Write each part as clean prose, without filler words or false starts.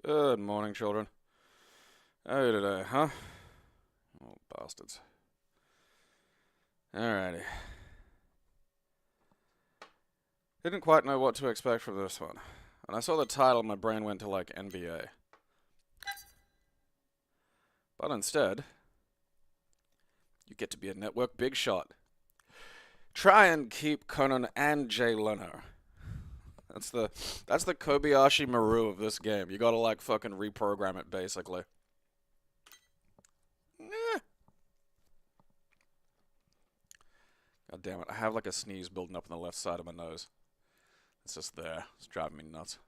Good morning, children. How are you today, huh? Oh, bastards. Alrighty. Didn't quite know what to expect from this one. When I saw the title, my brain went to, like, NBA. But instead, you get to be a network big shot. Try and keep Conan and Jay Leno. That's the Kobayashi Maru of this game. You gotta, like, fucking reprogram it, basically. God damn it, I have, like, a sneeze building up on the left side of my nose. It's just there. It's driving me nuts.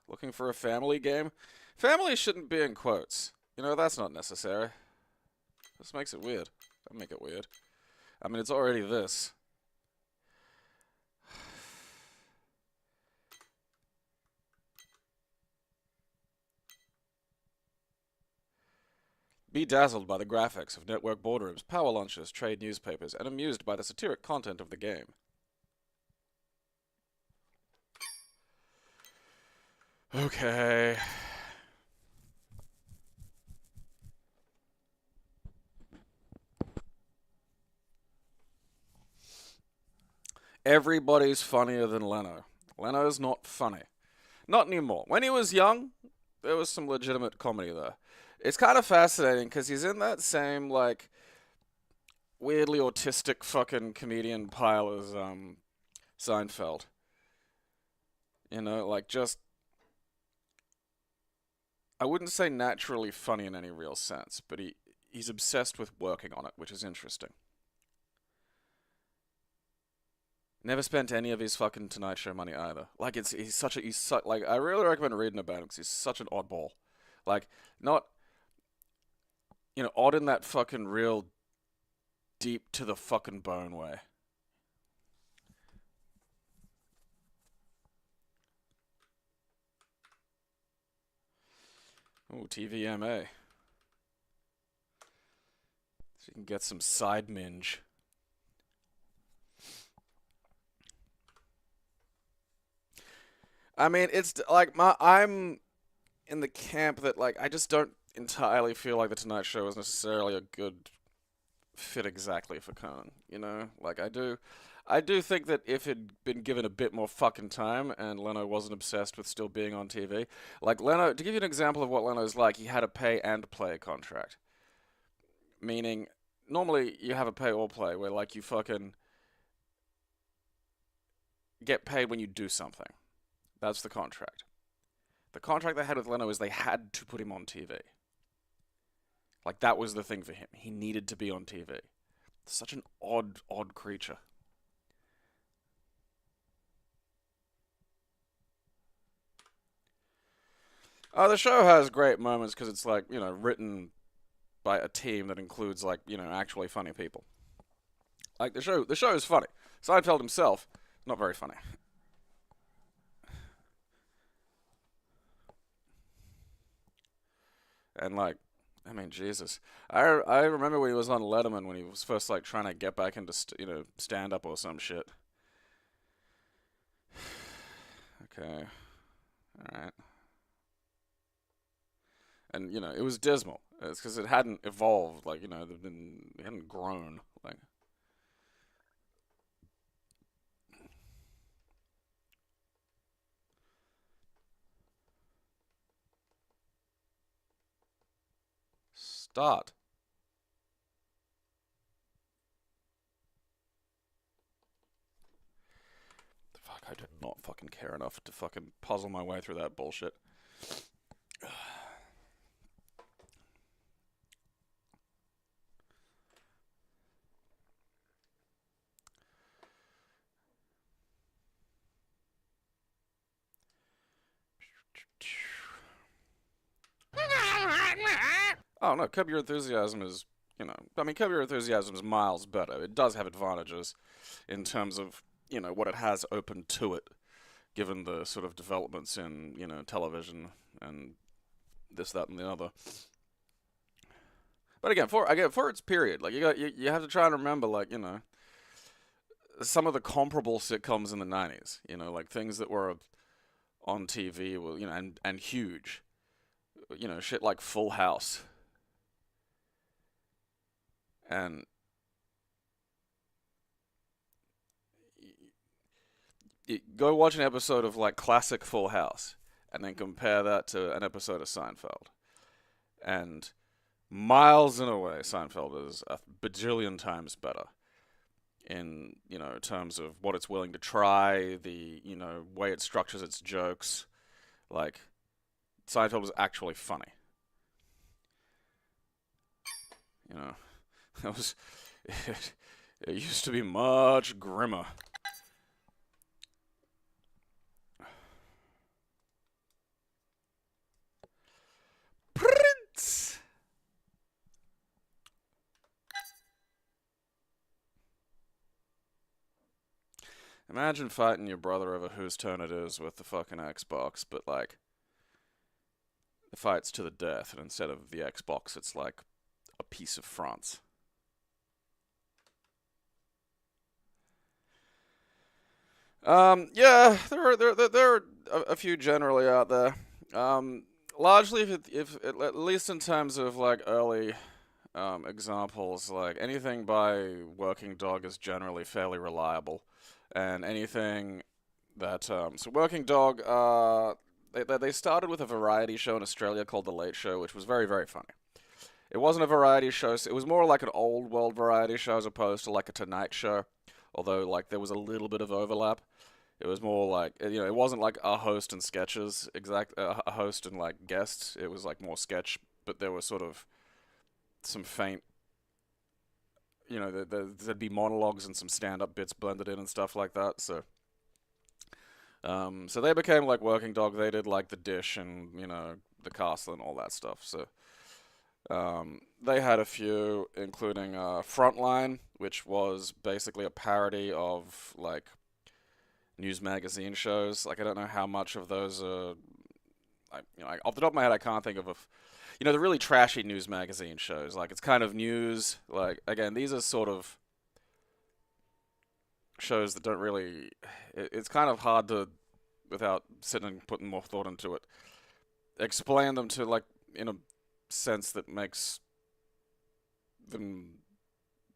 Looking for a family game? Family shouldn't be in quotes. You know, that's not necessary. This makes it weird. Don't make it weird. I mean, it's already this. Be dazzled by the graphics of network boardrooms, power launches, trade newspapers, and amused by the satiric content of the game. Okay. Everybody's funnier than Leno. Leno's not funny. Not anymore. When he was young, there was some legitimate comedy there. It's kind of fascinating because he's in that same, like, weirdly autistic fucking comedian pile as, Seinfeld. You know, like, just... I wouldn't say naturally funny in any real sense, but he's obsessed with working on it, which is interesting. Never spent any of his fucking Tonight Show money either. Like like I really recommend reading about him because he's such an oddball. Like not, you know, odd in that fucking real deep to the fucking bone way. Ooh, TVMA. So you can get some side minge. I mean, it's like I'm in the camp that like I just don't entirely feel like the Tonight Show is necessarily a good fit exactly for Conan. You know, like I do think that if it'd been given a bit more fucking time and Leno wasn't obsessed with still being on TV, like Leno, to give you an example of what Leno's like, he had a pay and play contract, meaning normally you have a pay or play where like you fucking get paid when you do something. That's the contract. The contract they had with Leno is they had to put him on TV. Like, that was the thing for him. He needed to be on TV. Such an odd creature. The show has great moments because it's, like, you know, written by a team that includes, like, you know, actually funny people. Like, the show is funny. Seinfeld himself, not very funny. And like, I mean, Jesus, I remember when he was on Letterman when he was first like trying to get back into you know stand up or some shit. Okay, all right, and you know it was dismal. It's because it hadn't evolved, like you know, it hadn't grown. Like, start. Fuck, I did not fucking care enough to fucking puzzle my way through that bullshit. Oh no, Curb Your Enthusiasm is, you know, I mean, Curb Your Enthusiasm is miles better. It does have advantages in terms of, you know, what it has open to it, given the sort of developments in, you know, television and this, that, and the other. But again, for its period, like you have to try and remember, like, you know, some of the comparable sitcoms in the '90s, you know, like things that were on TV were, and huge. Shit like Full House. And go watch an episode of like classic Full House and then compare that to an episode of Seinfeld. And miles and away, Seinfeld is a bajillion times better in, terms of what it's willing to try, the, way it structures its jokes. Like, Seinfeld was actually funny. You know, it was, it used to be much grimmer. Prince! Imagine fighting your brother over whose turn it is with the fucking Xbox, but like, the fight's to the death, and instead of the Xbox, it's like a piece of France. Yeah, there are a few generally out there. Um, Largely, if at least in terms of like early examples, like anything by Working Dog is generally fairly reliable, and anything that so Working Dog, they started with a variety show in Australia called The Late Show, which was very very funny. It wasn't a variety show, so it was more like an old world variety show as opposed to like a Tonight Show, although like there was a little bit of overlap. It was more like it wasn't like a host and sketches, a host and like guests. It was like more sketch, but there was sort of some faint, there'd be monologues and some stand-up bits blended in and stuff like that. So they became like Working Dog. They did like the Dish and the Castle and all that stuff. So they had a few, including Frontline, which was basically a parody of like news magazine shows. Like I don't know how much of those are. Off the top of my head, I can't think of the really trashy news magazine shows. Like it's kind of news. Like again, these are sort of shows that don't really. It's kind of hard to, without sitting and putting more thought into it, explain them to like in a sense that makes them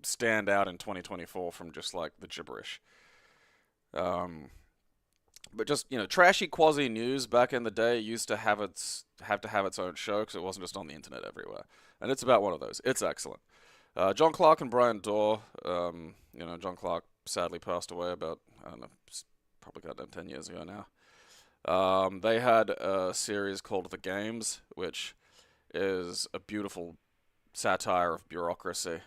stand out in 2024 from just like the gibberish. Um, but just trashy quasi news back in the day used to have its own show because it wasn't just on the internet everywhere, and it's about one of those. It's excellent. John Clark and Brian Dorr. John Clark sadly passed away about I don't know, probably got 10 years ago now. They had a series called The Games, which is a beautiful satire of bureaucracy,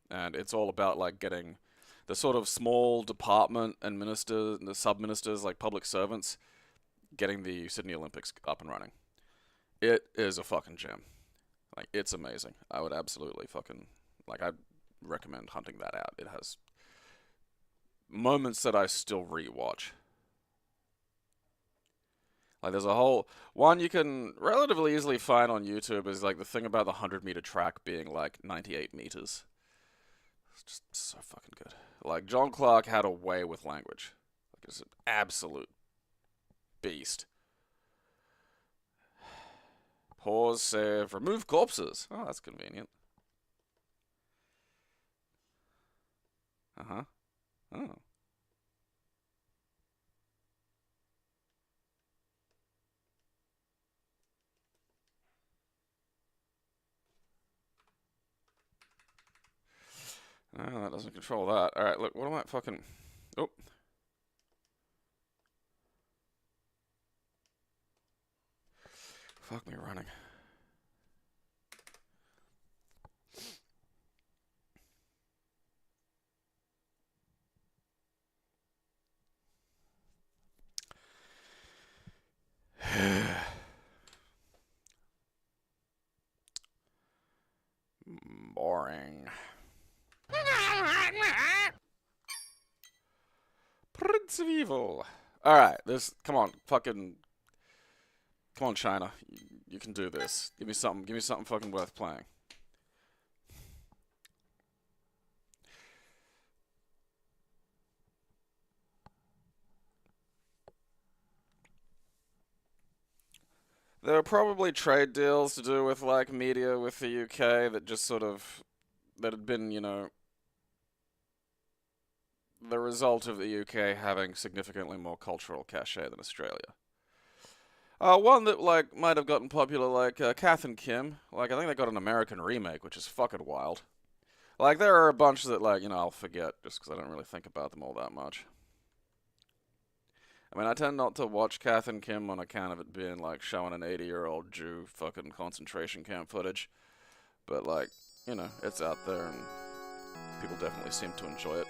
and it's all about like getting the sort of small department and the sub-ministers, like public servants, getting the Sydney Olympics up and running. It is a fucking gem. Like, it's amazing. I would absolutely I'd recommend hunting that out. It has moments that I still rewatch. Like, there's a whole one you can relatively easily find on YouTube is like the thing about the 100-meter track being like 98 meters. It's just so fucking good. Like, John Clark had a way with language. Like, it's an absolute beast. Pause, save, remove corpses. Oh, that's convenient. Uh-huh. Oh. No, that doesn't control that. Alright, look, what am I fucking... Oh. Fuck me running. Boring. Prince of Evil. Alright, come on, come on, China. You can do this. Give me something fucking worth playing. There were probably trade deals to do with like media with the UK that just sort of that had been, you know, the result of the UK having significantly more cultural cachet than Australia. One that like might have gotten popular, like Kath and Kim. Like I think they got an American remake, which is fucking wild. Like there are a bunch that like you know I'll forget just because I don't really think about them all that much. I mean, I tend not to watch Kath and Kim on account of it being like showing an 80-year-old Jew fucking concentration camp footage, but like you know it's out there and people definitely seem to enjoy it.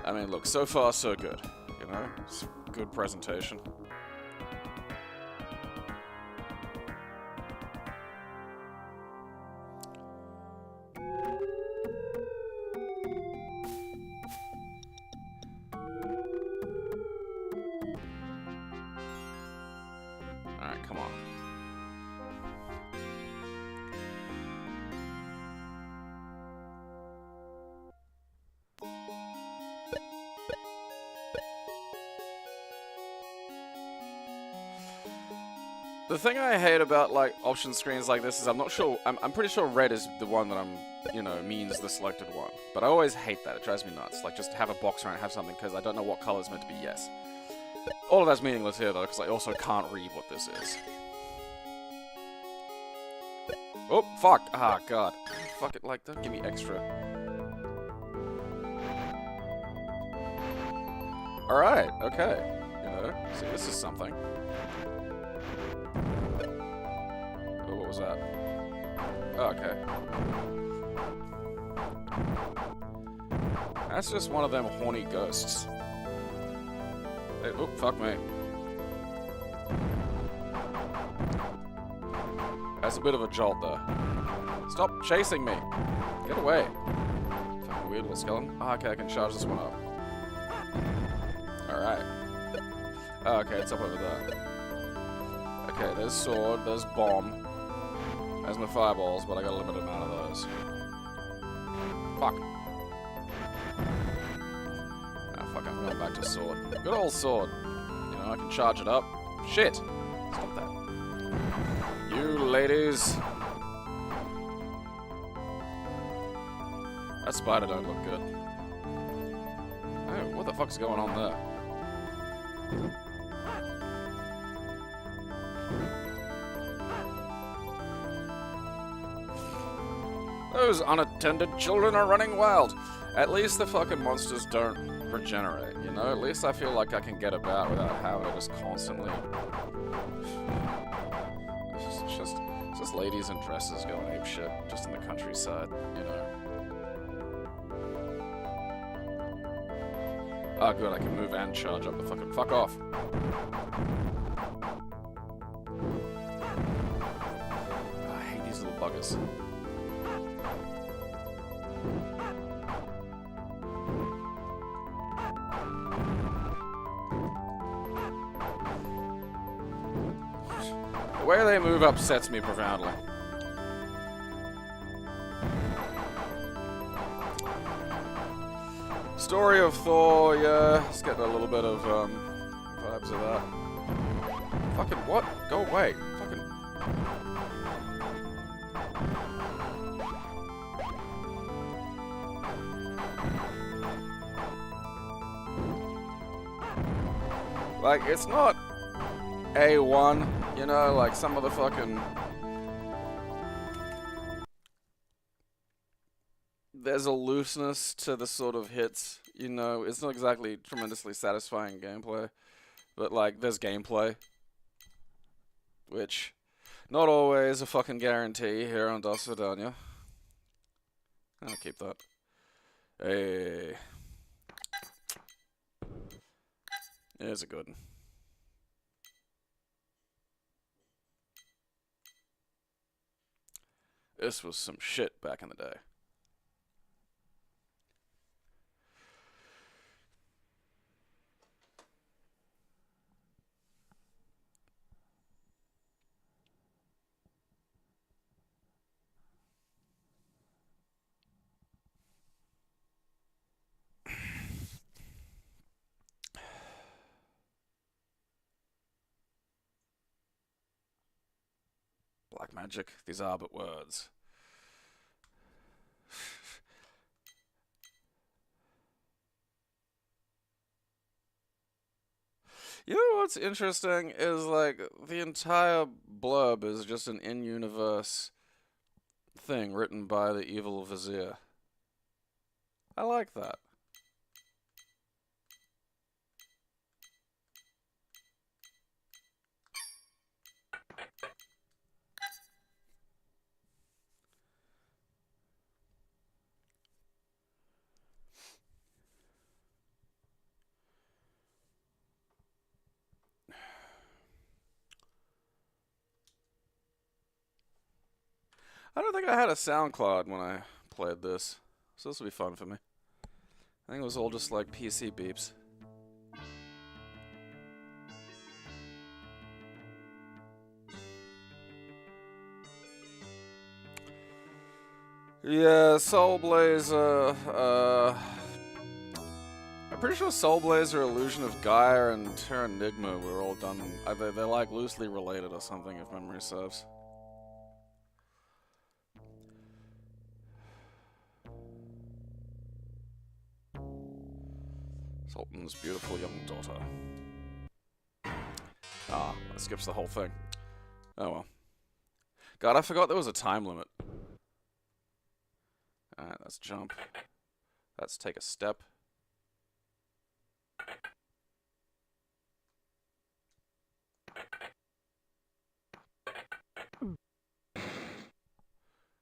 I mean, look, so far so good. You know, it's a good presentation. Alright, come on. The thing I hate about like option screens like this is I'm not sure. I'm pretty sure red is the one that you know, means the selected one. But I always hate that. It drives me nuts. Like just have a box around, have something because I don't know what color is meant to be yes. All of that's meaningless here though, because I also can't read what this is. Oh fuck! Ah god! Fuck it! Like don't give me extra. All right. Okay. You know, see, this is something. What was that? Oh, okay. That's just one of them horny ghosts. Hey, oh, fuck me. That's a bit of a jolt, though. Stop chasing me! Get away! Fucking weird little skeleton. Oh, okay, I can charge this one up. Alright. Oh, okay, it's up over there. Okay, there's sword, there's bomb. There's my fireballs, but I got a limited amount of those. Fuck. Ah, fuck, I'm going back to sword. Good old sword. You know, I can charge it up. Shit! Stop that. You ladies! That spider don't look good. Oh, what the fuck's going on there? Those unattended children are running wild. At least the fucking monsters don't regenerate, you know? At least I feel like I can get about without having to just constantly... It's just ladies in dresses going apeshit, just in the countryside, you know? Oh good, I can move and charge up the fucking... Fuck off! Oh, I hate these little buggers. The way they move upsets me profoundly. Story of Thor, yeah, it's getting a little bit of vibes of that. Fucking what? Go away. Fucking... Like, it's not A1, you know, like some of the fucking... There's a looseness to the sort of hits, you know, it's not exactly tremendously satisfying gameplay, but like, there's gameplay. Which, not always a fucking guarantee here on Dosvidaniya. I'll keep that. Hey. There's a good one. This was some shit back in the day. magic. These are but words. You know what's interesting is like the entire blurb is just an in-universe thing written by the evil vizier. I like that. I don't think I had a SoundCloud when I played this, so this will be fun for me. I think it was all just like PC beeps. Yeah, Soul Blazer, I'm pretty sure Soul Blazer, Illusion of Gaia, and Terranigma were all done. They're like loosely related or something, if memory serves. Sultan's beautiful young daughter. Ah, that skips the whole thing. Oh well. God, I forgot there was a time limit. Alright, let's jump. Let's take a step.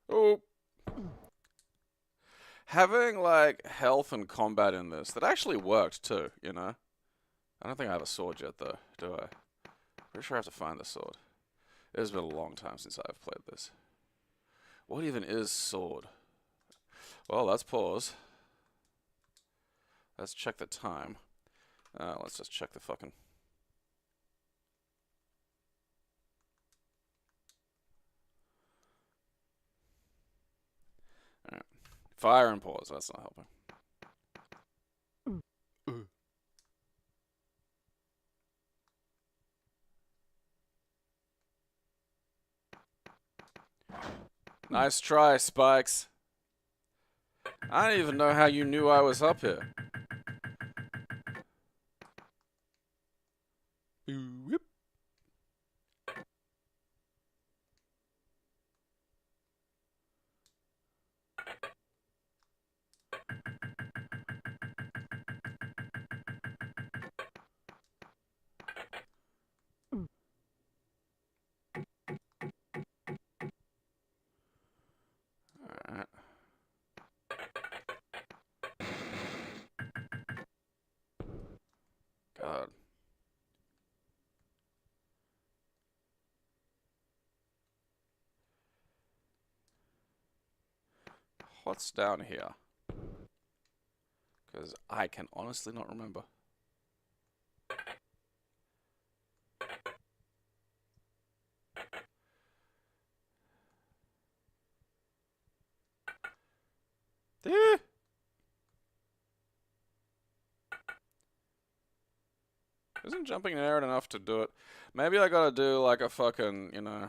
Oh! Having, like, health and combat in this, that actually worked, too, you know? I don't think I have a sword yet, though, do I? Pretty sure I have to find the sword. It has been a long time since I've played this. What even is sword? Well, let's pause. Let's check the time. Let's just check the fucking... Alright. Fire and pause, that's not helping. Nice try, Spikes. I don't even know how you knew I was up here. Whoop. Alright. God. What's down here? Because I can honestly not remember. Eh. Isn't jumping there enough to do it? Maybe I gotta do like a fucking, you know,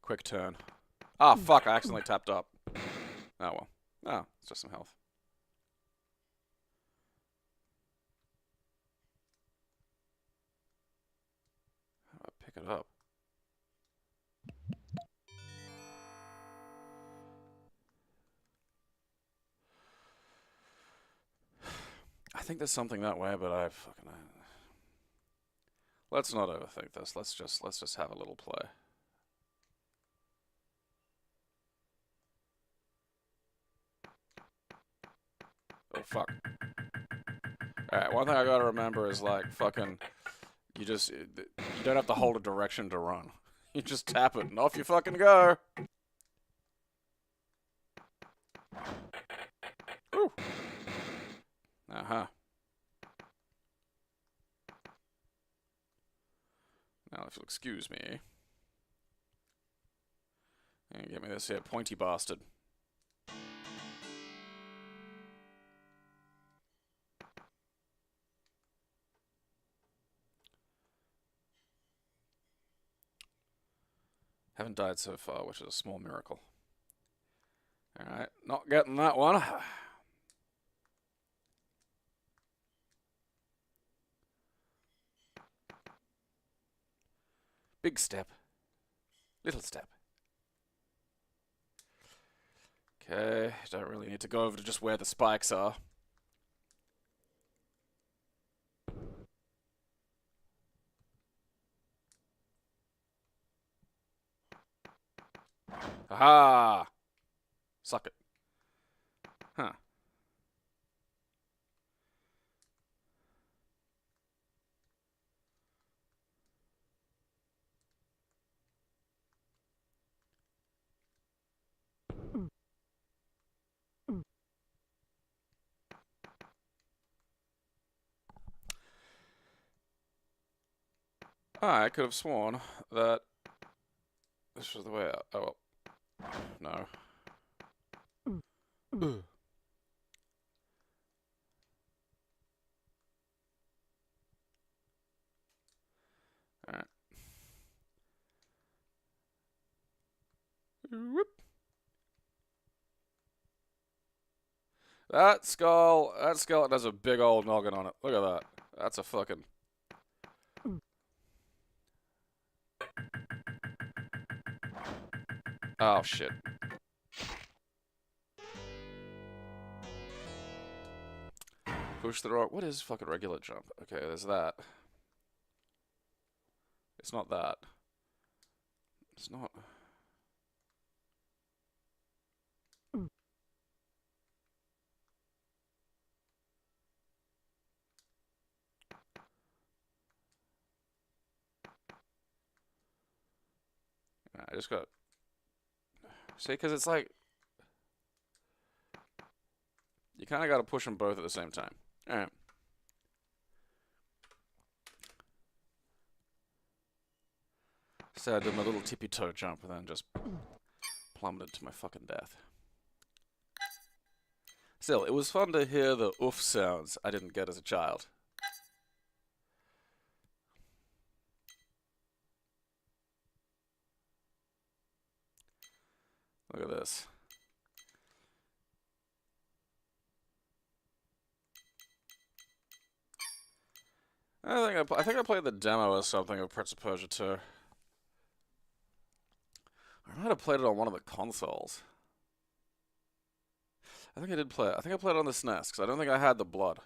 quick turn. Ah, fuck, I accidentally tapped up. Oh well. Oh, it's just some health. How do I pick it up? I think there's something that way, but I fucking... Let's not overthink this. Let's just have a little play. Oh fuck. Alright, one thing I gotta remember is like fucking you don't have to hold a direction to run. You just tap it and off you fucking go. Woo. Uh-huh. Now if you'll excuse me. And give me this here pointy bastard. Haven't died so far, which is a small miracle. Alright, not getting that one. Big step. Little step. Okay, don't really need to go over to just where the spikes are. Aha! Suck it. Huh. I could have sworn that this was the way out. Oh, well. No. Alright. Whoop. That skeleton has a big old noggin on it. Look at that. That's a fucking... Oh, shit. Push the rock. What is fucking regular jump? Okay, there's that. It's not that. It's not... I just got... See, because it's like... You kind of got to push them both at the same time. Alright. So I did my little tippy toe jump and then just plummeted to my fucking death. Still, it was fun to hear the oof sounds I didn't get as a child. Look at this. I think I played the demo or something of Prince of Persia 2. I might have played it on one of the consoles. I think I did play it. I think I played it on the SNES, because I don't think I had the blood.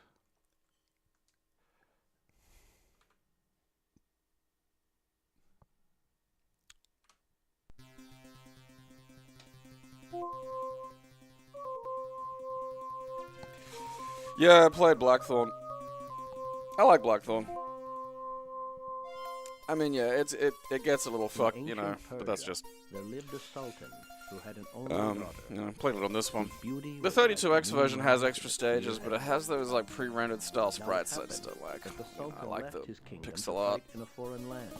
Yeah, I played Blackthorn. I like Blackthorn. I mean, yeah, it gets a little fucked, you know, but that's just... There lived a sultan who had an only daughter. You know, played it on this one. The 32X version has extra stages, but it has those, like, pre-rendered style sprites I just don't like. You know, I like the pixel art. In a foreign land.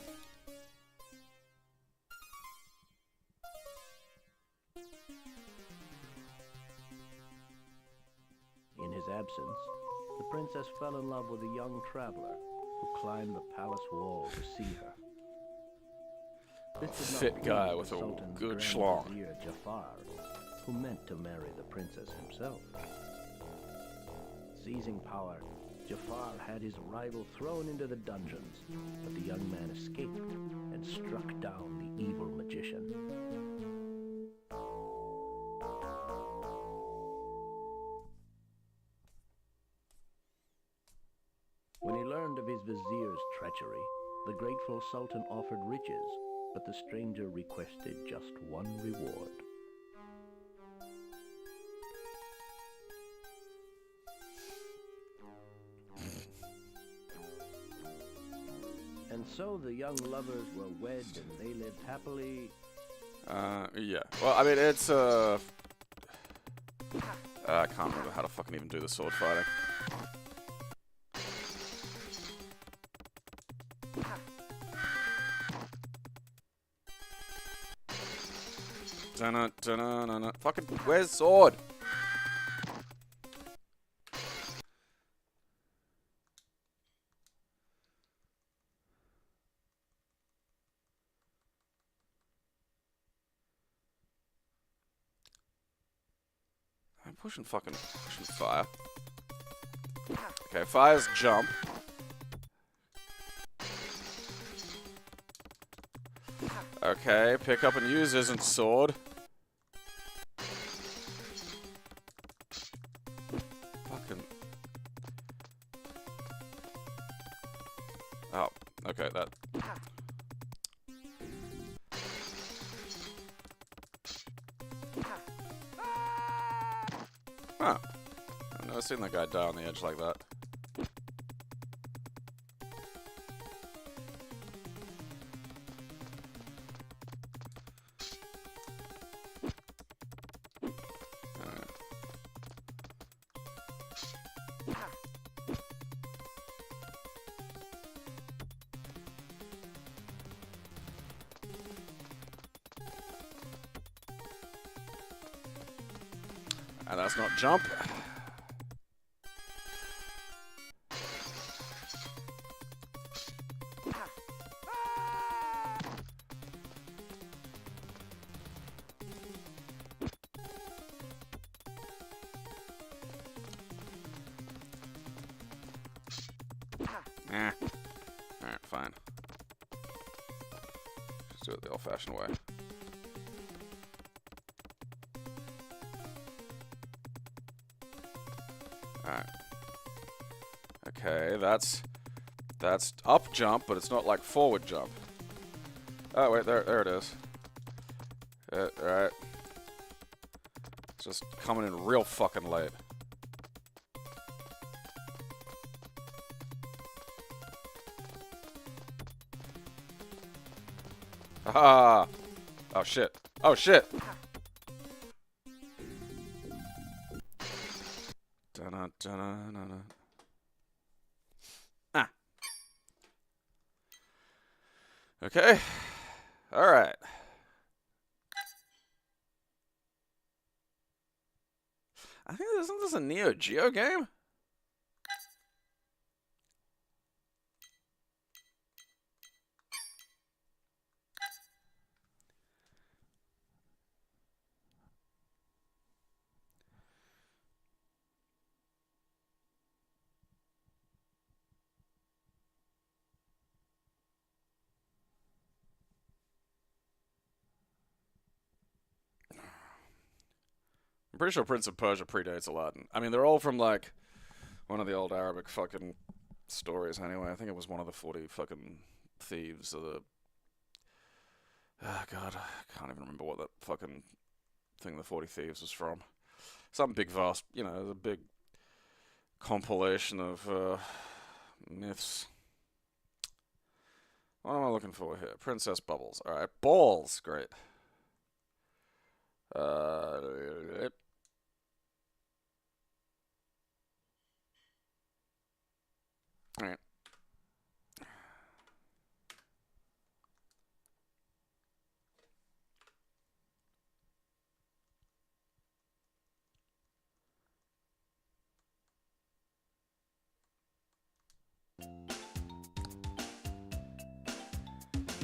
In his absence, the princess fell in love with a young traveler who climbed the palace wall to see her. This did not Fit guy with a Sultan's good Grand schlong. Vizier Jafar, who meant to marry the princess himself. Seizing power, Jafar had his rival thrown into the dungeons, but the young man escaped and struck down the evil magician. When he learned of his vizier's treachery, the grateful sultan offered riches, but the stranger requested just one reward. And so the young lovers were wed and they lived happily. Yeah. Well, I mean, it's, I can't remember how to fucking even do the sword fighting. Fucking, where's sword? I'm pushing fire. Okay, fire's jump. Okay, pick up and use isn't sword. Fucking... Oh, okay, that... Huh. I've never seen that guy die on the edge like that. And that's not jump. Alright, fine. Just do it the old-fashioned way. Alright. Okay, that's up jump, but it's not like forward jump. Oh wait, there it is. Alright. It's just coming in real fucking late. Ah! Oh shit. Oh shit! Ah. Okay. Alright. I think isn't this a Neo Geo game? I'm pretty sure Prince of Persia predates Aladdin. I mean, they're all from, like, one of the old Arabic fucking stories anyway. I think it was one of the 40 fucking thieves or the... Oh, God. I can't even remember what that fucking thing the 40 Thieves was from. Some big, vast, you know, a big compilation of myths. What am I looking for here? Princess Bubbles. Alright, balls. Great. Alright.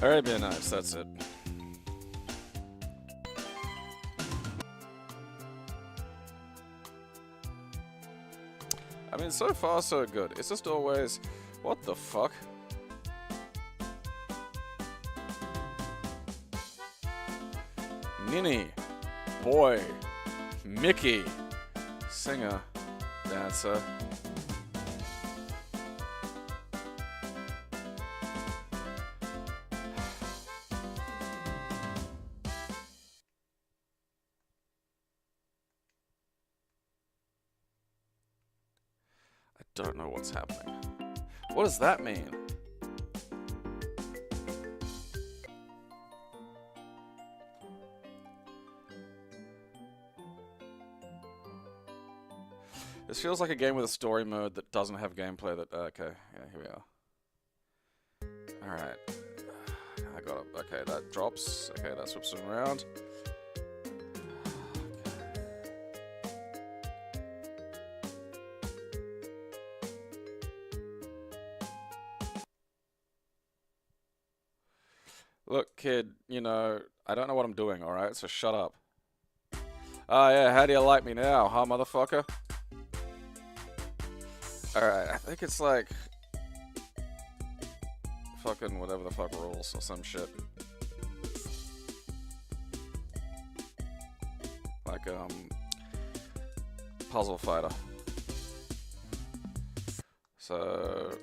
Alright, be nice. That's it. I mean, so far so good. It's just always, what the fuck? Ninny, boy, Mickey, singer, dancer. I don't know what's happening. What does that mean? This feels like a game with a story mode that doesn't have gameplay that... okay, yeah, here we are. Alright. I got it. Okay, that drops. Okay, that swaps it around. Look, kid, you know, I don't know what I'm doing, alright? So shut up. Oh yeah, how do you like me now, huh, motherfucker? Alright, I think it's like... fucking whatever the fuck rules or some shit. Like, puzzle fighter. So...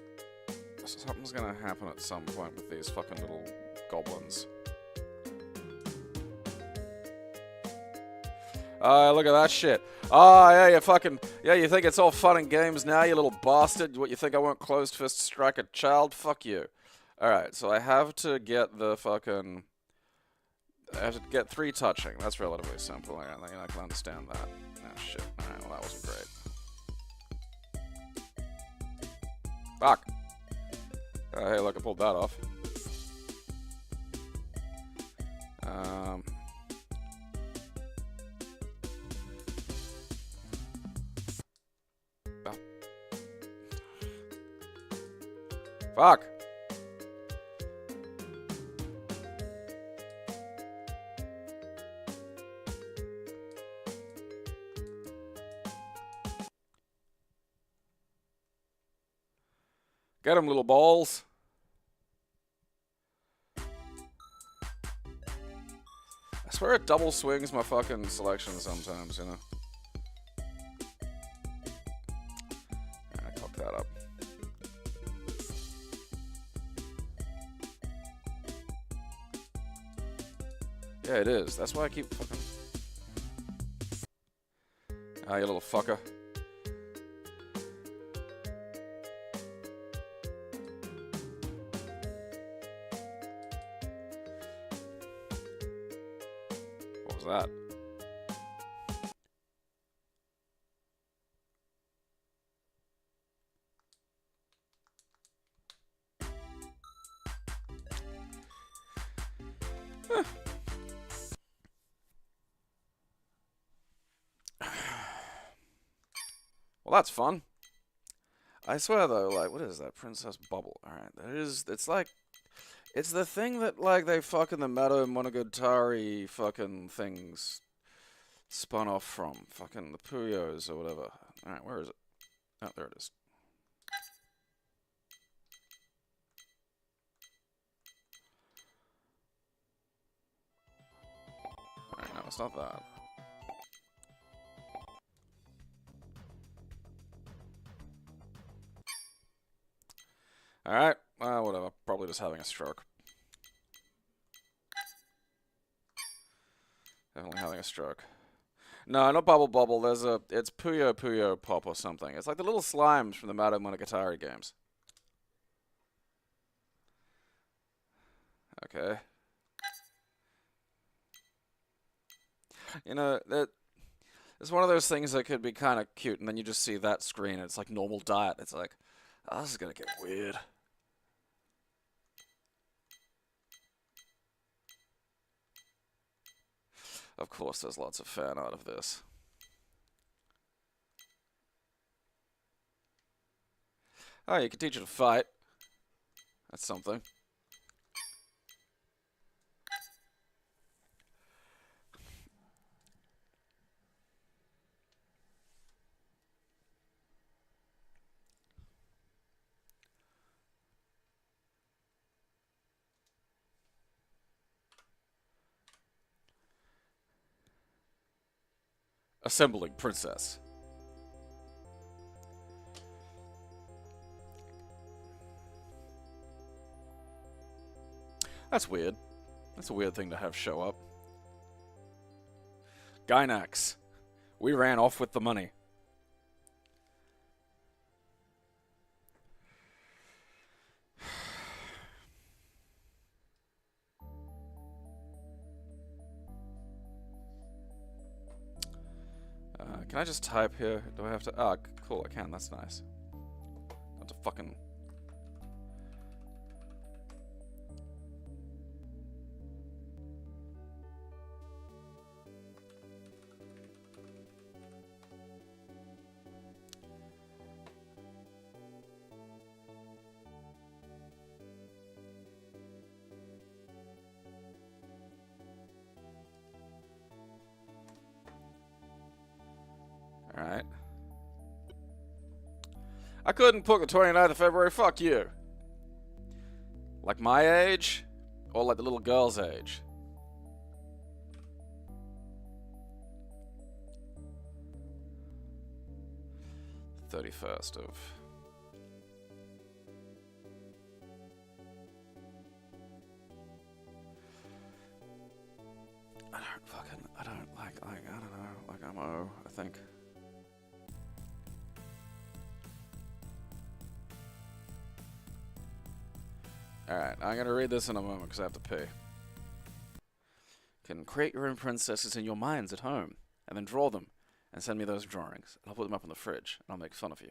something's gonna happen at some point with these fucking little goblins. Oh, look at that shit. Oh, yeah, you fucking... yeah, you think it's all fun and games now, you little bastard? What, you think I won't closed fist strike a child? Fuck you. Alright, so I have to get the fucking... I have to get 3 touching. That's relatively simple. I think I can understand that. Oh, shit. Alright, well, that wasn't great. Fuck. Hey, look, I pulled that off. Oh. Fuck. Get him, little balls. I swear it double swings my fucking selection sometimes, you know. Alright, cock that up. Yeah, it is. That's why I keep fucking... ah, you little fucker. What was that? Huh. Well, that's fun. I swear though, like, what is that? Princess Bubble. Alright, it's like, it's the thing that, like, they fucking the Mato Monogatari fucking things spun off from. Fucking the Puyos or whatever. Alright, where is it? Oh, there it is. Alright, no, it's not that. Alright, whatever. Probably just having a stroke. Definitely having a stroke. No, not Bubble Bubble. It's Puyo Puyo Pop or something. It's like the little slimes from the Mato Monogatari games. Okay. You know, it's one of those things that could be kind of cute, and then you just see that screen, and it's like normal diet. It's like, oh, this is gonna get weird. Of course, there's lots of fan art of this. Oh, you can teach it to fight. That's something. Assembling princess. That's weird. That's a weird thing to have show up. Gynax. We ran off with the money. Can I just type here? Do I have to? Ah, cool, I can. That's nice. Don't have to fucking... Alright. I couldn't put the 29th of February, fuck you. Like my age? Or like the little girl's age? '31st of... I don't know, like I'm O, I think. Alright, I'm gonna read this in a moment because I have to pee. You can create your own princesses in your minds at home, and then draw them, and send me those drawings, and I'll put them up in the fridge, and I'll make fun of you.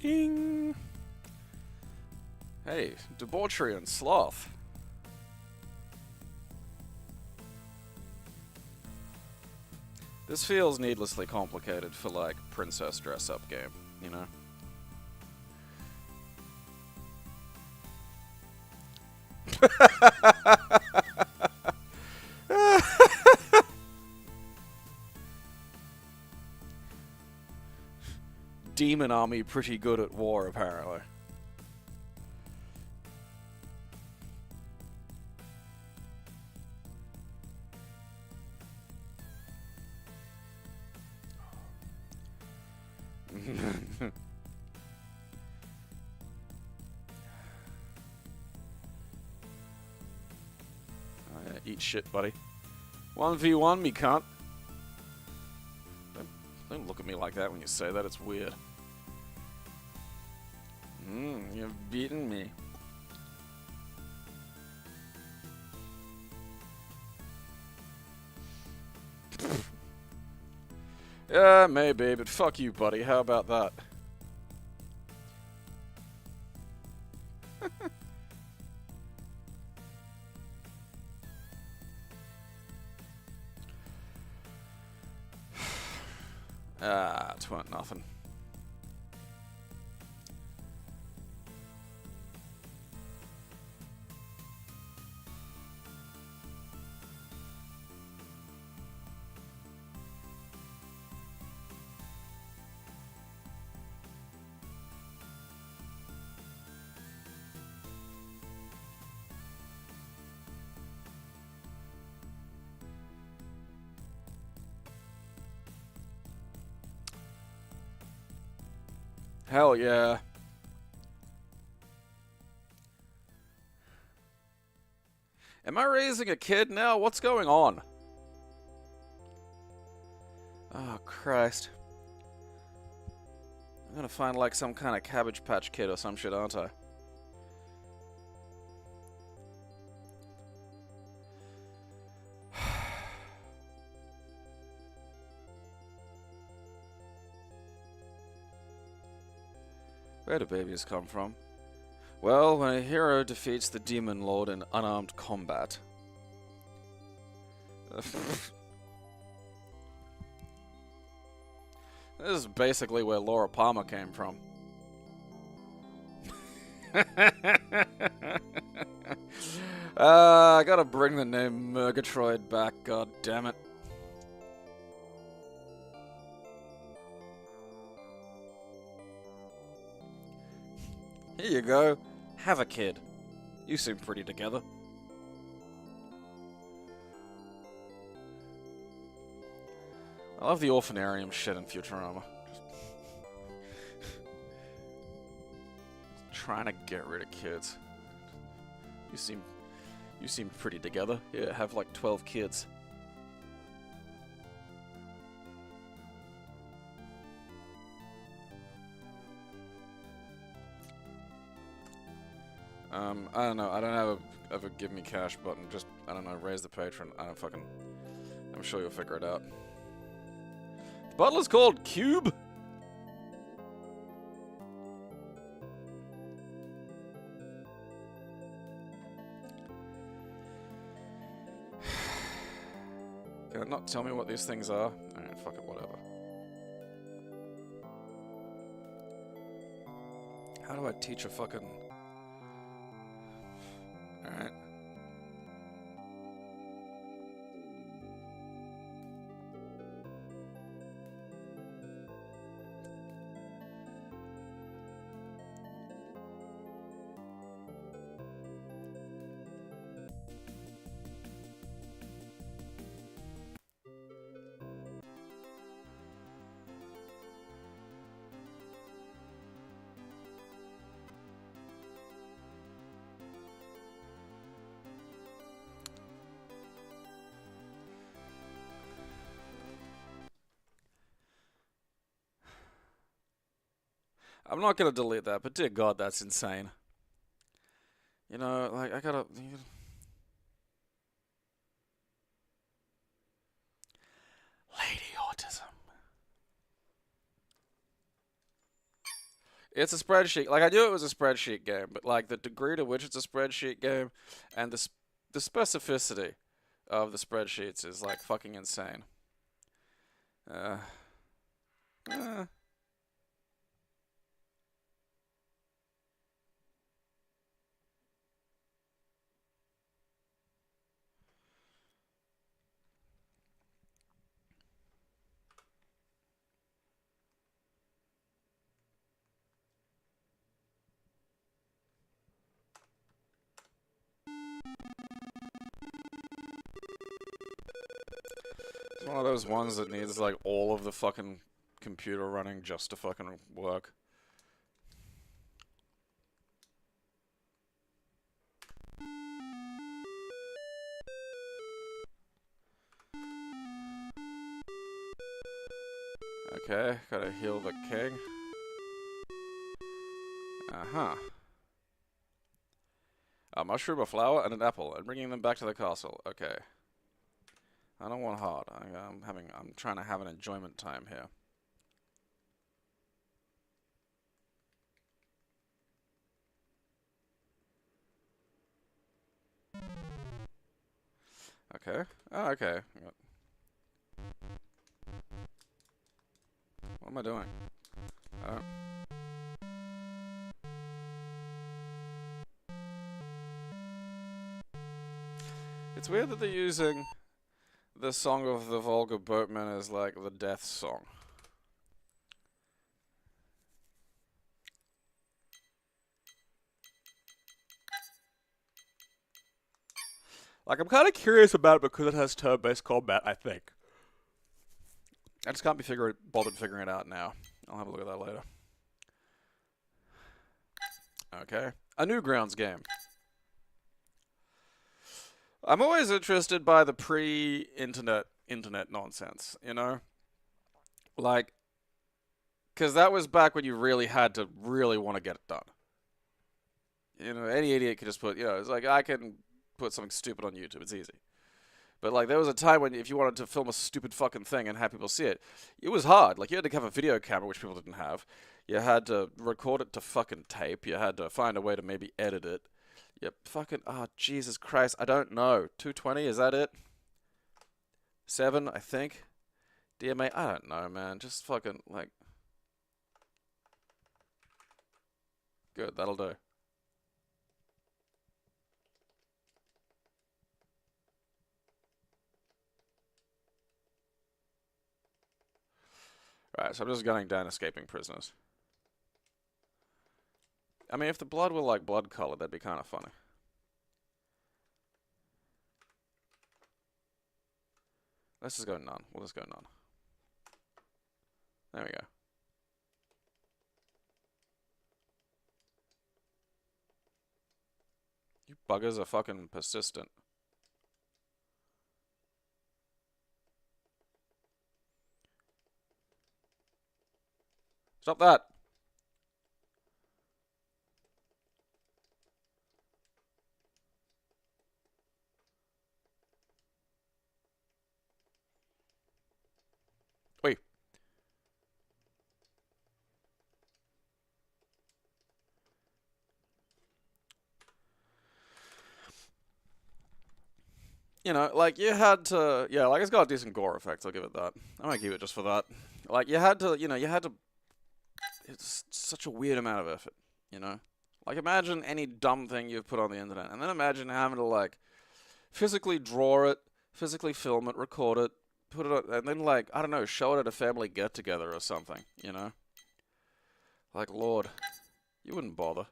Ding! Hey, debauchery and sloth. This feels needlessly complicated for, like, princess dress-up game, you know? Demon army pretty good at war, apparently. Eat shit, buddy. 1v1 me, cunt. Don't look at me like that when you say that, it's weird. You've beaten me. Yeah, maybe, but fuck you, buddy. How about that? It weren't nothing. Hell yeah. Am I raising a kid now? What's going on? Oh, Christ. I'm gonna find like some kind of Cabbage Patch Kid or some shit, aren't I? Where do babies come from? Well, when a hero defeats the Demon Lord in unarmed combat. This is basically where Laura Palmer came from. I gotta bring the name Murgatroyd back, god damn it. Here you go. Have a kid. You seem pretty together. I love the orphanarium shit in Futurama. Just trying to get rid of kids. You seem pretty together. Yeah, have like 12 kids. I don't know. I don't have a give me cash button. Just, I don't know, raise the patron. I'm sure you'll figure it out. The butler's called Cube. Can it not tell me what these things are? Alright, fuck it, whatever. How do I teach a fucking... Alright. I'm not gonna delete that, but dear God, that's insane. You know, like, I gotta... Lady Autism. It's a spreadsheet. Like, I knew it was a spreadsheet game, but, like, the degree to which it's a spreadsheet game and the specificity of the spreadsheets is, like, fucking insane. It's one of those ones that needs, like, all of the fucking computer running just to fucking work. Okay, gotta heal the king. Uh-huh. A mushroom, a flower, and an apple, and bringing them back to the castle. Okay. I don't want hard. I'm trying to have an enjoyment time here. Okay. Oh, okay. What am I doing? It's weird that they're using the Song of the Vulgar Boatman as, like, the death song. Like, I'm kind of curious about it because it has turn-based combat, I think. I just can't be bothered figuring it out now. I'll have a look at that later. Okay? A Newgrounds game. I'm always interested by the pre-internet nonsense, you know? Like, because that was back when you really had to really want to get it done. You know, any idiot could just put, it's like, I can put something stupid on YouTube. It's easy. But, like, there was a time when if you wanted to film a stupid fucking thing and have people see it, it was hard. Like, you had to have a video camera, which people didn't have. You had to record it to fucking tape. You had to find a way to maybe edit it. Yep, fucking, oh, Jesus Christ, I don't know. 220, is that it? 7, I think. DMA, I don't know, man. Just fucking, like... Good, that'll do. Right, so I'm just gunning down escaping prisoners. I mean, if the blood were like blood color, that'd be kind of funny. Let's just go none. We'll just go none. There we go. You buggers are fucking persistent. Stop that! Wait. You know, like, you had to... Yeah, like, it's got decent gore effects, I'll give it that. I might keep it just for that. Like, you had to, it's such a weird amount of effort, you know? Like, imagine any dumb thing you've put on the internet, and then imagine having to, like, physically draw it, physically film it, record it, put it on, and then, like, I don't know, show it at a family get-together or something, you know? Like, Lord, you wouldn't bother.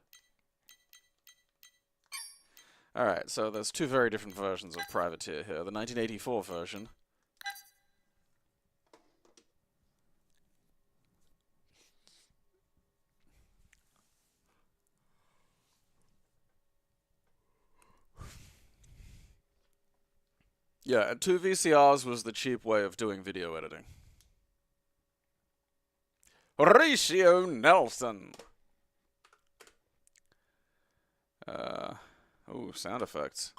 Alright, so there's two very different versions of Privateer here. The 1984 version. Yeah, and two VCRs was the cheap way of doing video editing. Horatio Nelson! Ooh, sound effects.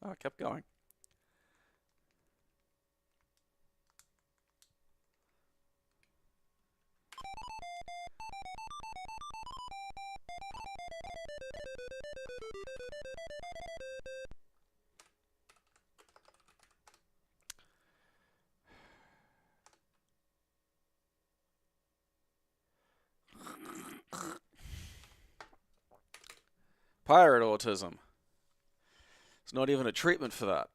Oh, it kept going. Pirate autism. There's not even a treatment for that.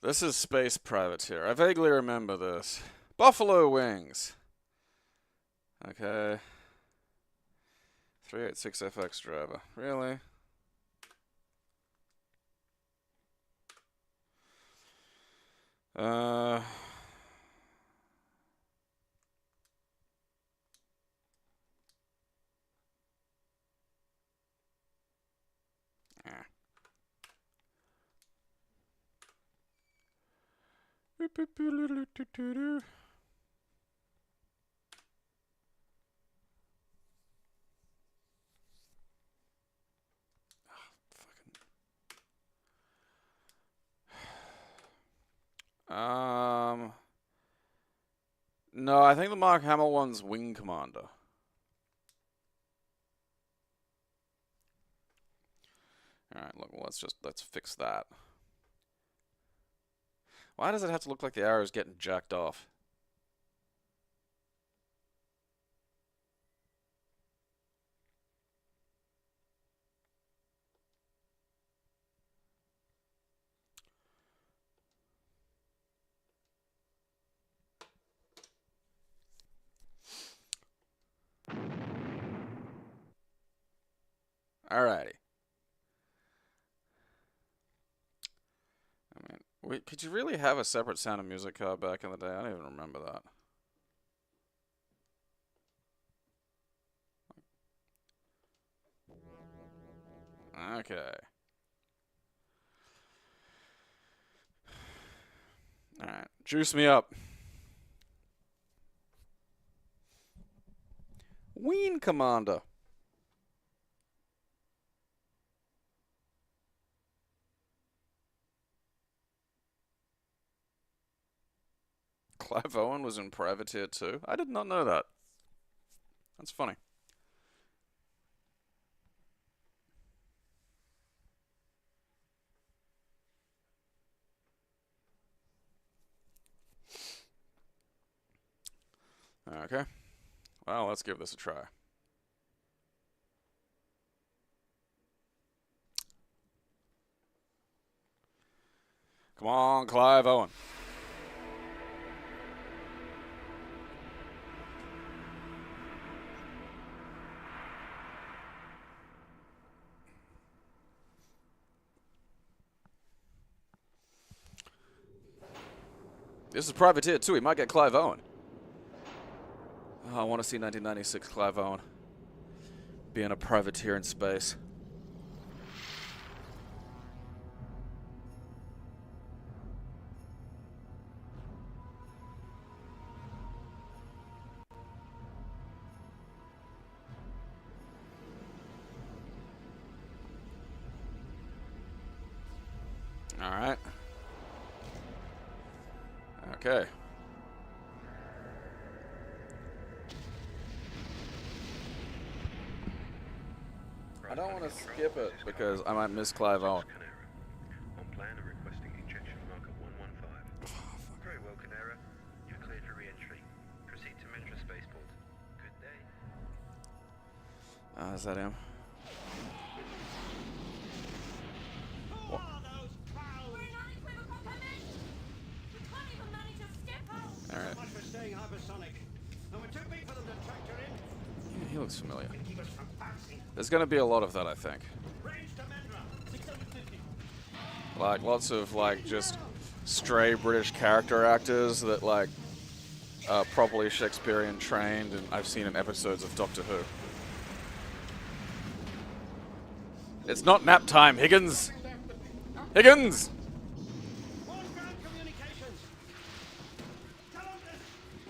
This is Space Privateer. I vaguely remember this. Buffalo Wings. Okay. 386FX driver. Really? Uh... No, I think the Mark Hamill one's Wing Commander. Alright, look, well, let's fix that. Why does it have to look like the arrow's getting jacked off? Alrighty. I mean, wait, could you really have a separate Sound of Music card back in the day? I don't even remember that. Okay. Alright. Juice me up. Ween Commander. Clive Owen was in Privateer too? I did not know that. That's funny. Okay. Well, let's give this a try. Come on, Clive Owen. This is Privateer too. He might get Clive Owen. Oh, I want to see 1996 Clive Owen being a privateer in space. All right. Okay. I don't want to skip it because I might miss Clive Owen. On plan and requesting injection marker 115. Very well, Canara. You're cleared for re-entry. Proceed to Mentra spaceport. Good day. Is that him? Who are those cows? We're not equivocal command. We can't even manage to step out. All right. So much for staying hypersonic. And we're too big for them to tractor in. He looks familiar. Can keep us from passing. There's going to be a lot of that, I think. Range to Mendra. 650. Like lots of like just stray British character actors that like are properly Shakespearean trained, and I've seen in episodes of Doctor Who. It's not nap time, Higgins. Higgins. One ground communications. Columbus.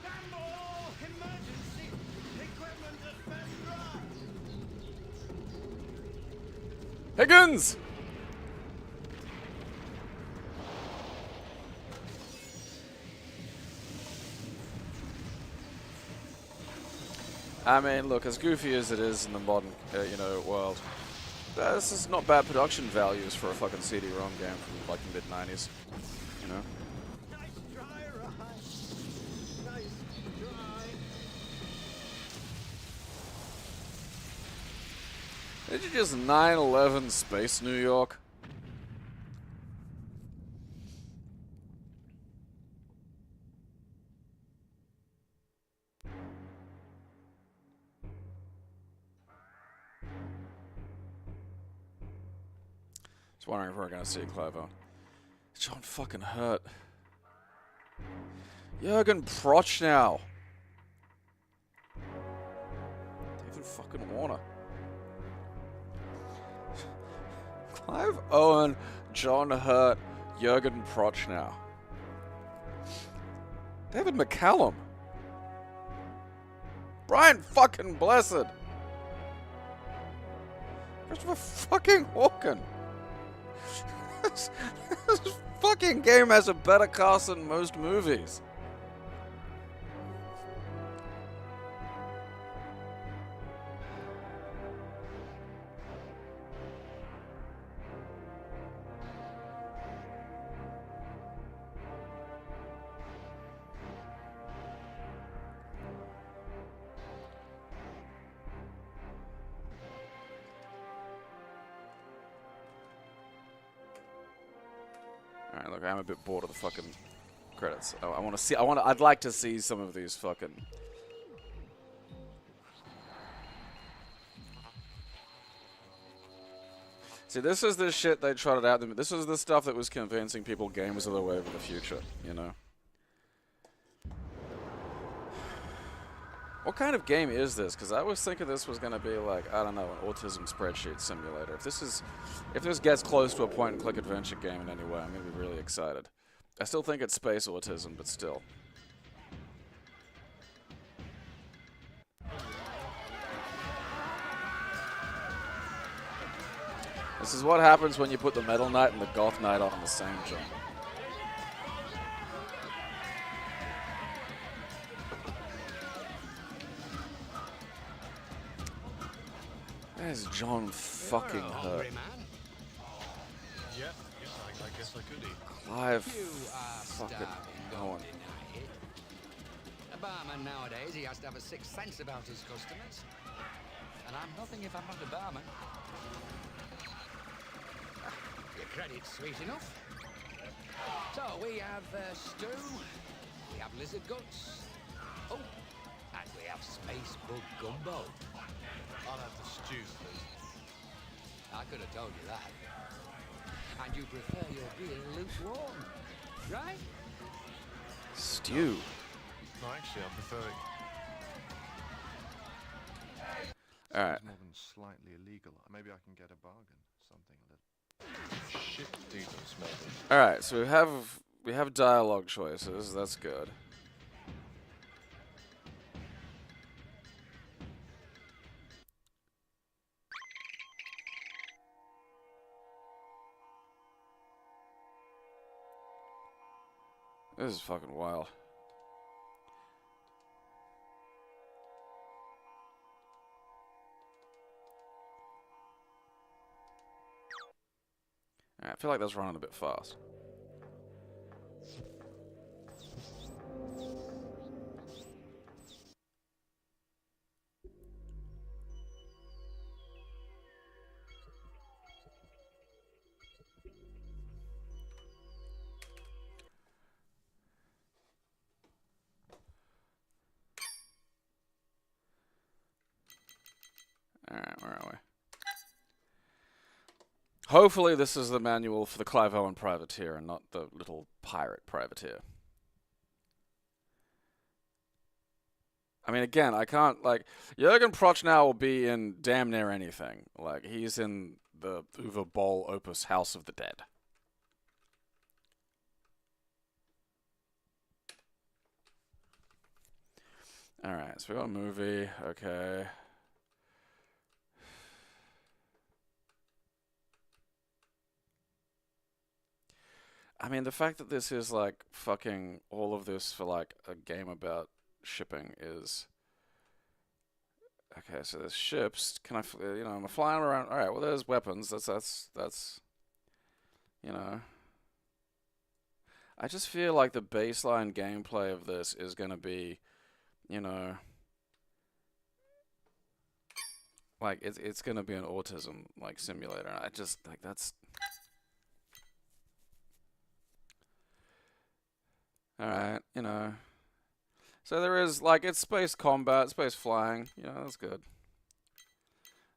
Gamble. Emergency. Equipment at best drive. Higgins. I mean, look, as goofy as it is in the modern, world, this is not bad production values for a fucking CD-ROM game from like the mid-90s, you know? Nice dry ride. Nice dry. Did you just 9/11 Space New York? Just wondering if we're gonna see Clive Owen. John fucking Hurt. Jürgen Prochnow. David fucking Warner. Clive Owen, John Hurt, Jürgen Prochnow. David McCallum. Brian fucking Blessed. Christopher fucking Walken. This fucking game has a better cast than most movies. Alright, look, I'm a bit bored of the fucking credits. I want to see. I'd like to see some of these fucking. See, this is the shit they trotted out. This is the stuff that was convincing people gamers are the way of the future, you know? What kind of game is this? Because I was thinking this was going to be like, I don't know, an autism spreadsheet simulator. If this gets close to a point-and-click adventure game in any way, I'm going to be really excited. I still think it's space autism, but still. This is what happens when you put the Metal Knight and the Goth Knight on the same jump. There's John fucking Hurt. Yeah, I guess I could eat. Clive fucking Owen. A barman nowadays, he has to have a sixth sense about his customers. And I'm nothing if I'm not a barman. Your credit's sweet enough. So we have stew, we have lizard guts, oh, and we have space bug gumbo. I'll have the stew, please. I could have told you that. And you prefer your beer lukewarm, right? Stew. No, actually, I prefer it. Alright. More than slightly illegal. Maybe I can get a bargain. Something a little. Shit dealers, maybe. Alright, so we have dialogue choices, that's good. This is fucking wild. Alright, I feel like that's running a bit fast. Alright, where are we? Hopefully this is the manual for the Clive Owen privateer and not the little pirate privateer. I mean, again, I can't, like, Jürgen Prochnow will be in damn near anything. Like, he's in the Uwe Boll opus House of the Dead. Alright, so we got a movie, okay. I mean, the fact that this is, like, fucking all of this for, like, a game about shipping is... Okay, so there's ships. Can I, you know, am I flying around? Alright, well, there's weapons. That's, you know... I just feel like the baseline gameplay of this is going to be, you know... Like, it's going to be an autism, like, simulator. I just, like, that's... Alright, you know. So there is, like, it's space combat, space flying. You know, that's good.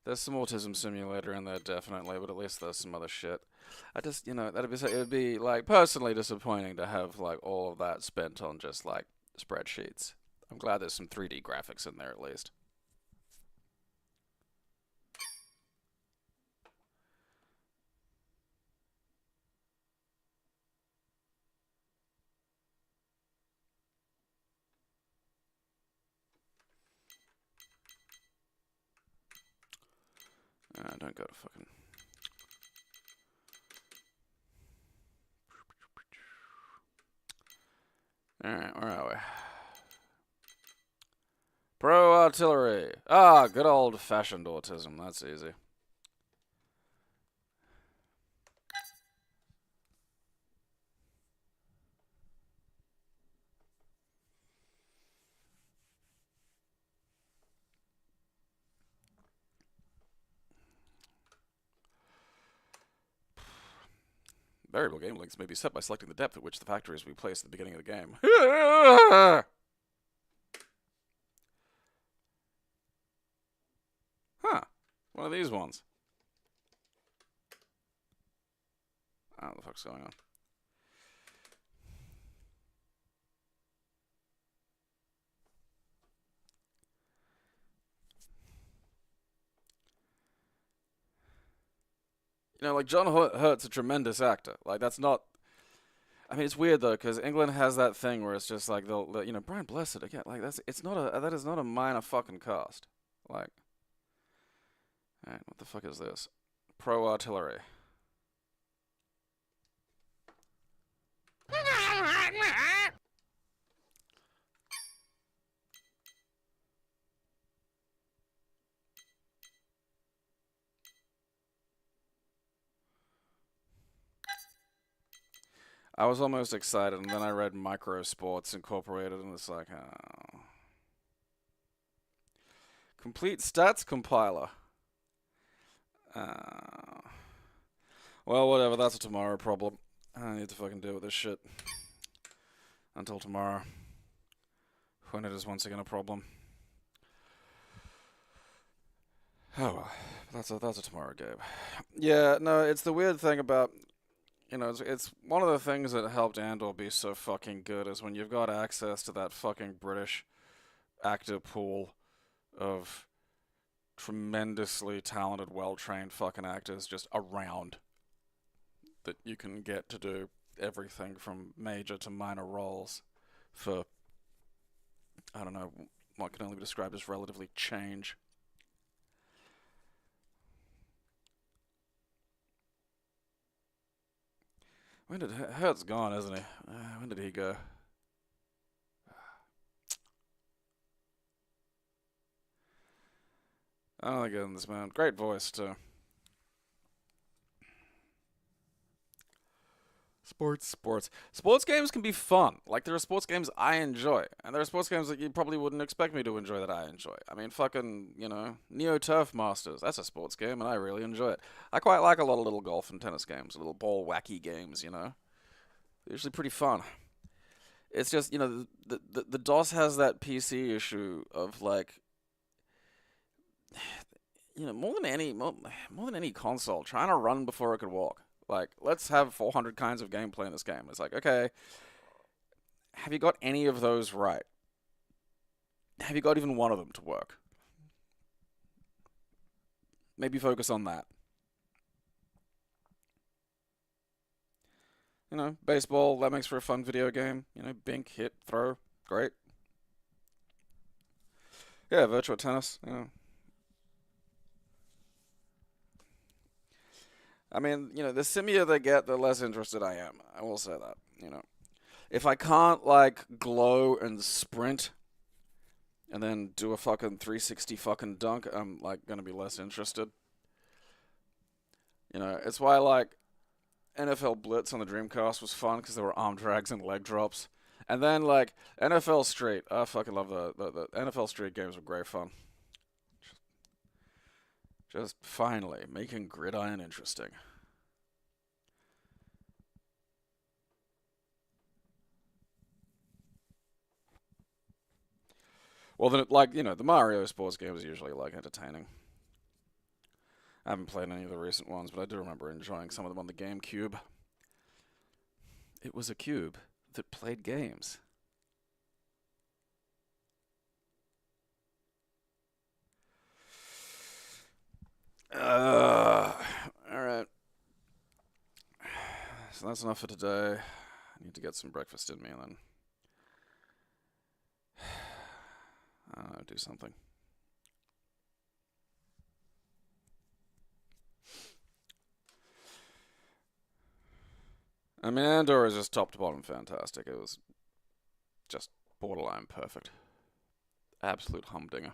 There's some autism simulator in there, definitely, but at least there's some other shit. I just, you know, it would be, like, personally disappointing to have, like, all of that spent on just, like, spreadsheets. I'm glad there's some 3D graphics in there, at least. Don't go to fucking... Alright, where are we? Pro artillery. Ah, good old-fashioned autism. That's easy. Variable game lengths may be set by selecting the depth at which the factories will be placed at the beginning of the game. Huh. One of these ones. What the fuck's going on? You know, like, John Hurt's a tremendous actor. Like, that's not... I mean, it's weird, though, because England has that thing where it's just like, you know, Brian Blessed, again, like, that is not a minor fucking cast. Like... Alright, what the fuck is this? Pro Artillery. I was almost excited, and then I read Micro Sports Incorporated, and it's like, oh. Complete stats compiler. Well, whatever, that's a tomorrow problem. I need to fucking deal with this shit. Until tomorrow. When it is once again a problem. Oh well, that's a tomorrow, Gabe. Yeah, no, it's the weird thing about... You know, it's one of the things that helped Andor be so fucking good is when you've got access to that fucking British actor pool of tremendously talented, well-trained fucking actors just around that you can get to do everything from major to minor roles for, I don't know, what can only be described as relatively change. When did Hurt's gone, isn't he? When did he go? I don't like getting this man. Great voice too. Sports games can be fun. Like, there are sports games I enjoy, and there are sports games that you probably wouldn't expect me to enjoy that I enjoy. I mean, fucking, you know, Neo Turf Masters. That's a sports game, and I really enjoy it. I quite like a lot of little golf and tennis games, little ball wacky games, you know. They're usually pretty fun. It's just, you know, the DOS has that PC issue of, like, you know, more than any console, trying to run before it could walk. Like, let's have 400 kinds of gameplay in this game. It's like, okay, have you got any of those right? Have you got even one of them to work? Maybe focus on that. You know, baseball, that makes for a fun video game. You know, bink, hit, throw, great. Yeah, virtual tennis, you know. I mean, you know, the simmier they get, the less interested I am. I will say that, you know. If I can't, like, glow and sprint and then do a fucking 360 fucking dunk, I'm, like, gonna be less interested. You know, it's why, like, NFL Blitz on the Dreamcast was fun because there were arm drags and leg drops. And then, like, NFL Street. I fucking love the NFL Street games were great fun. Just finally making Gridiron interesting. Well, then, like, you know, the Mario sports games are usually, like, entertaining. I haven't played any of the recent ones, but I do remember enjoying some of them on the GameCube. It was a cube that played games. Alright. So that's enough for today. I need to get some breakfast in me and then... I don't know, do something. I mean, Andor is just top to bottom fantastic. It was just borderline perfect. Absolute humdinger.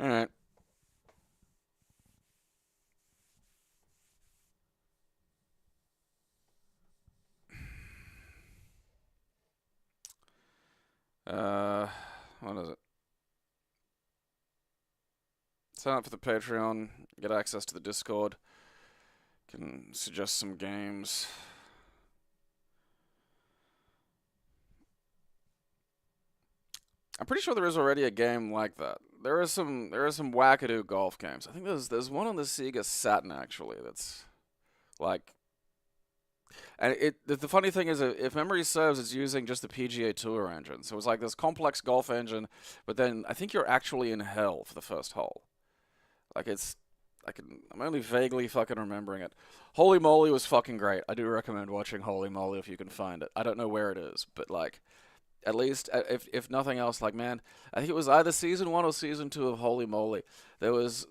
Alright. What is it? Sign up for the Patreon, get access to the Discord, can suggest some games. I'm pretty sure there is already a game like that. there are some wackadoo golf games. I think there's one on the Sega Saturn actually that's like, and the funny thing is, if memory serves, it's using just the PGA Tour engine. So it's like this complex golf engine, but then I think you're actually in hell for the first hole. Like I'm only vaguely fucking remembering it. Holy Moly was fucking great. I do recommend watching Holy Moly if you can find it. I don't know where it is, but like, at least if nothing else, like, man, I think it was either season 1 or season 2 of Holy Moly. There was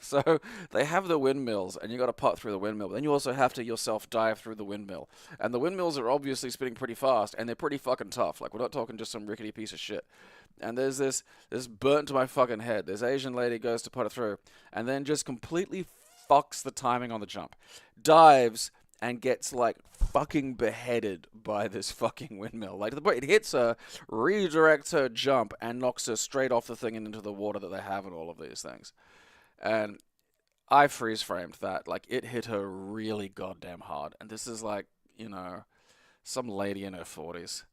so they have the windmills, and you got to putt through the windmill. But then you also have to yourself dive through the windmill, and the windmills are obviously spinning pretty fast, and they're pretty fucking tough. Like, we're not talking just some rickety piece of shit. And there's this burnt to my fucking head. This Asian lady goes to put it through, and then just completely fucks the timing on the jump, dives, and gets like fucking beheaded by this fucking windmill. Like, it hits her, redirects her jump, and knocks her straight off the thing and into the water that they have in all of these things. And I freeze framed that. Like, it hit her really goddamn hard. And this is like, some lady in her 40s.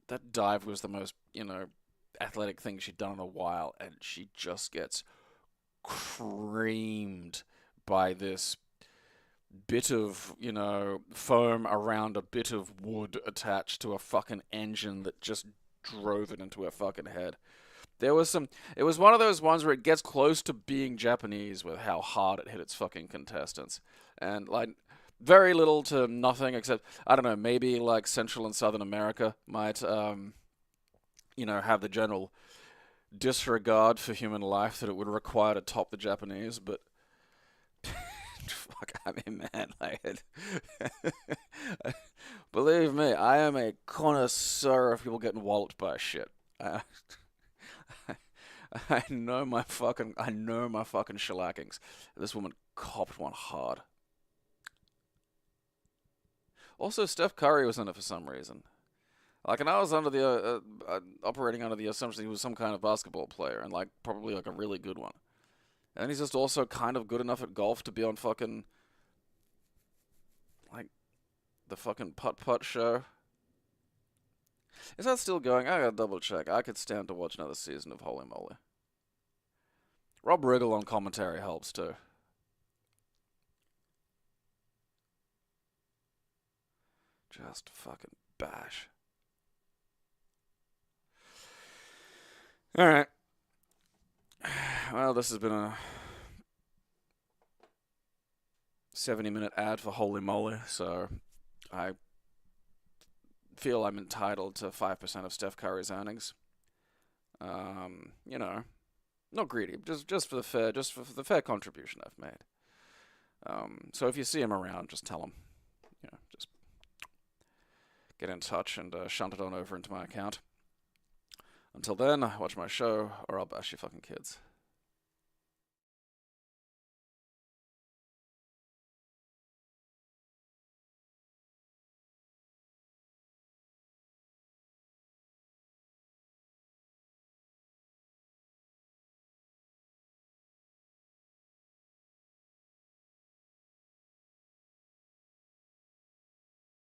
That dive was the most, athletic thing she'd done in a while, and she just gets creamed by this bit of, foam around a bit of wood attached to a fucking engine that just drove it into her fucking head. It was one of those ones where it gets close to being Japanese with how hard it hit its fucking contestants. And, like, very little to nothing except, I don't know, maybe, like, Central and Southern America might, have the general disregard for human life that it would require to top the Japanese, but fuck, I mean, man, like, believe me, I am a connoisseur of people getting walloped by shit. I know my fucking shellackings. This woman copped one hard. Also, Steph Curry was in it for some reason. Like, and I was under the operating under the assumption he was some kind of basketball player, and like probably like a really good one. And he's just also kind of good enough at golf to be on fucking, like, the fucking putt-putt show. Is that still going? I gotta double check. I could stand to watch another season of Holy Moly. Rob Riggle on commentary helps too. Just fucking bash. Alright. Well, this has been a 70-minute ad for Holy Moly, so I feel I'm entitled to 5% of Steph Curry's earnings. Not greedy, just for the fair contribution I've made. So if you see him around, just tell him. Just get in touch and shunt it on over into my account. Until then, watch my show, or I'll bash your fucking kids.